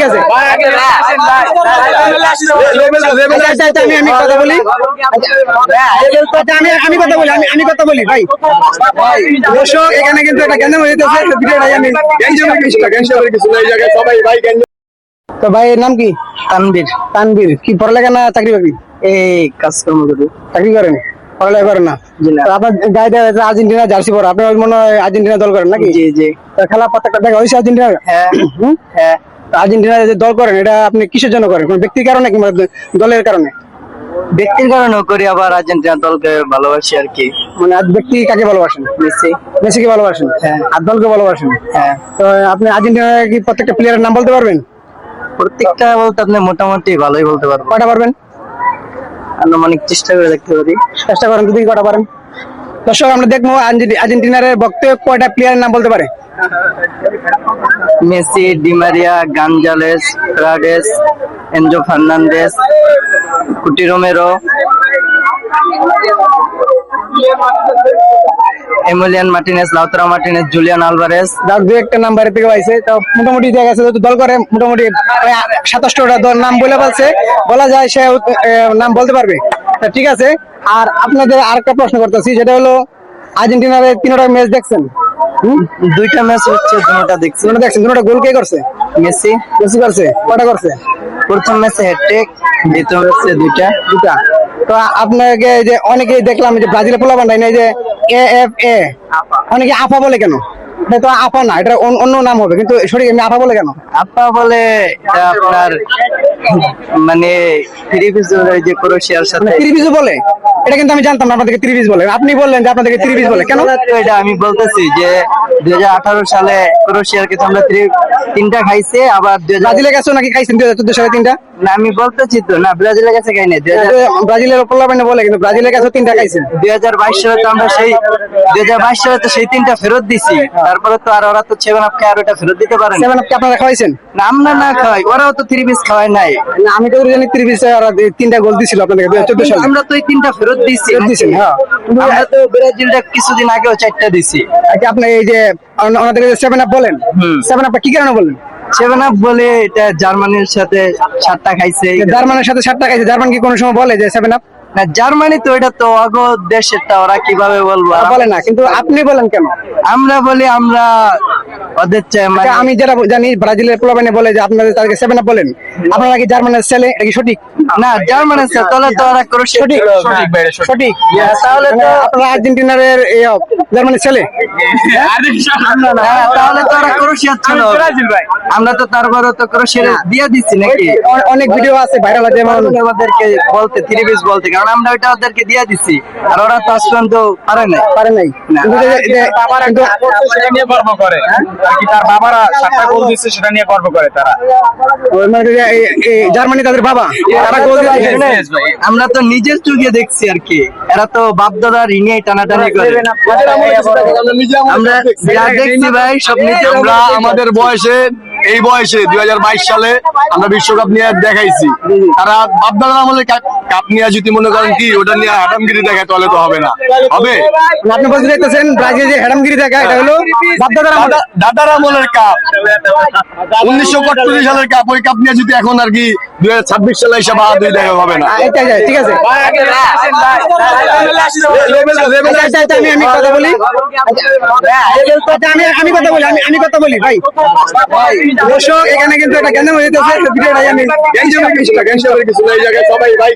আছে আমি কথা বলি আমি কথা বলি ভাই দর্শক এখানে কিন্তু একটা জ্ঞান হইতেছে তো ভাই এর নাম কি? তানবীর। তানবীর কি পড়ালেখা না চাকরি বাকরি? এই কাজকর্ম করি। চাকরি করেন, পড়ালেখা করেন না? তো আপনার গায়ে আর্জেন্টিনা জার্সি পরা, আপনার মনে হয় আর্জেন্টিনা দল করেন নাকি? জি জি। তো খেলা প্রত্যেকটা দেখা হয়েছে আর্জেন্টিনা? হ্যাঁ হ্যাঁ। আর্জেন্টিনা যে দল করেন এটা আপনি কিসের জন্য করেন, কোন ব্যক্তির কারণে কিংবা দলের কারণে? ব্যক্তির কারণেও করি, আবার আর্জেন্টিনা দলকে ভালোবাসি আর কি। মানে আজ ব্যক্তি কাকে ভালোবাসেন? মেসি। মেসিকে ভালোবাসেন? হ্যাঁ। আর দলকে ভালোবাসেন? হ্যাঁ। তো আপনি আর্জেন্টিনার কি প্রত্যেকটা প্লেয়ারের নাম বলতে পারবেন? প্রত্যেকটা বলতে আপনি মোটামুটি ভালোই বলতে পারবেন। কয়টা পারবেন? আনুমানিক চেষ্টা করে দেখতে পারি। চেষ্টা করেন যদি কয়টা পারেন। দর্শক আমরা দেখবো আর্জেন্টিনার বক্তব্য কয়টা প্লেয়ারের নাম বলতে পারে। Messi, Di Maria, Gonzalez, Paredes, Enzo Fernandez, Cuti Romero, Emiliano Martinez, Lautaro Martinez, Julian Alvarez. দু একটা নাম্বার থেকে পাইছে, তো মোটামুটি দেখা গেছে দল করে মোটামুটি 27টা দল নাম বলে বলছে, বলা যায় সে নাম বলতে পারবে। তা ঠিক আছে, আর আপনাদের আরেকটা প্রশ্ন করতেছি, যেটা হলো আর্জেন্টিনার 3টা ম্যাচ দেখছেন? দুইটা ম্যাচ হচ্ছে, দুটোটা দেখছি। দুটো দেখছেন? দুটোটা গোল কে করছে? মেসি। মেসি করছে? কয়টা করছে? প্রথম ম্যাচে হ্যাটট্রিক, দ্বিতীয় ম্যাচে দুইটা। তো আপনাকে যে অনেকেই দেখলাম যে ব্রাজিলের পোলাপান এই যে AFA অনেকে আফা বলে, কেন? এটা তো আফা না, এটা অন্য নাম হবে, কিন্তু সঠিক এমনি আফা বলে কেন? আপা বলে এটা আপনার মানে যে ক্রোয়েশিয়ার সাথে ত্রিভিজ বলে, এটা কিন্তু আমি জানতাম না আপনাদেরকে ত্রিভিজ বলে। আপনি বললেন যে আপনাদেরকে ত্রিভিজ বলে, কেন? এটা আমি বলতেছি যে 2018 সালে ক্রোয়েশিয়ার কাছে আমরা তিনটা খাইছে, আবার ব্রাজিলের কাছেও নাকি খাইছেন 2014 সালে 3টা? না আমি বলতেছি তো, না ব্রাজিলের কাছে খাই নাই। ব্রাজিলের পোলাপানে বলে, কিন্তু ব্রাজিলের কাছেও 3টা খাইছেন। 2022 সালে তো আমরা সেই 2022 সালে তো সেই 3টা ফেরত দিছি, তারপরে তো আর ওরা তো 7 আপ খায় আর ওটা ফেরত দিতে পারে না। 7 আপ কি আপনারা খাওয়াইছেন? না আমরা না খাই, ওরাও তো 3 পিস খাওয়ায় নাই। না আমি তো জানি 3 পিস আর 3টা গোল দিছিল আপনাদেরকে 2014 সালে। আমরা তো এই 3টা ফেরত দিছি। হ্যাঁ, আমরা তো ব্রাজিলটা কিছুদিন আগেও 4টা দিছি। আপনি এই যে ওনাদের 7 আপ বলেন, 7 আপ কি কারণে বলেন? 7 আপ বলে এটা জার্মানির সাথে 7টা খাইছে। জার্মানির সাথে 7টা খাইছে, জার্মান কি কোনো সময় বলে যে 7 আপ? না জার্মানি তো এটা তো অগ দেশেরটা, ওরা কিভাবে বলবো? বলে না, কিন্তু আপনি বলেন কেন? আমরা বলি আমরা ওদের চাই। আমি যেটা জানি ব্রাজিলের পোলাপানে বলে যে আপনাদের তাদেরকে 7 আপ বলেন, আপনারা কি জার্মানের ছেলে, এটা কি সঠিক? না জার্মানের ছেলে, তাহলে তো ওরা ক্রোয়েশিয়া। সঠিক। তাহলে তো আপনারা আর্জেন্টিনার জার্মানের ছেলে, তাহলে তো ওরা ক্রোয়েশিয়া ছিল। আমরা তো তারপরে তো ক্রোয়েশিয়া দিয়ে দিচ্ছি নাকি? অনেক ভিডিও আছে ভাইরাল, যেমন আমাদেরকে বলতে 3 পিস বলতে, কারণ আমরা ওইটা ওদেরকে দিয়ে দিচ্ছি, আর ওরা তো আজ পর্যন্ত পারে নাই। সেটা নিয়ে গর্ব করে আর কি, তার বাবারা 7টা গোল দিচ্ছে সেটা নিয়ে গর্ব করে তারা। জার্মানি তাদের বাবা, তারা গোল দিচ্ছে। আমরা তো নিজের চোখে দেখছি আর কি, এরা তো বাপ দাদা রিঙে টানাটানি করে। আমরা যা দেখছি ভাই সব নিজে। আমরা আমাদের বয়সে, এই বয়সে 2022 সালে আমরা বিশ্বকাপ নিয়ে দেখাইছি, তারা বাপদাদার আমলে কাপ নিয়ে যদি মনে করেন কি ওটা নিয়ে হারামগিরি দেখায়, তাহলে তো হবে না। হবে আপনি বলতে চাইতেছেন ব্রাজিল যে হারামগিরি দেখায় এটা হলো দাদার আমলের কাপ, 1971 সালের কাপ। ওই কাপ নিয়ে যদি এখন আর কি 2026 সালে এসে বাহাদুরি দেখা হবে না। ঠিক আছে, আমি কথা বলি আমি কথা বলি ভাই। দর্শক এখানে কিন্তু একটা জ্ঞান হয়ে যাচ্ছে, ভিডিওটাই আমি কিছু না, এই জায়গায় সবাই ভাই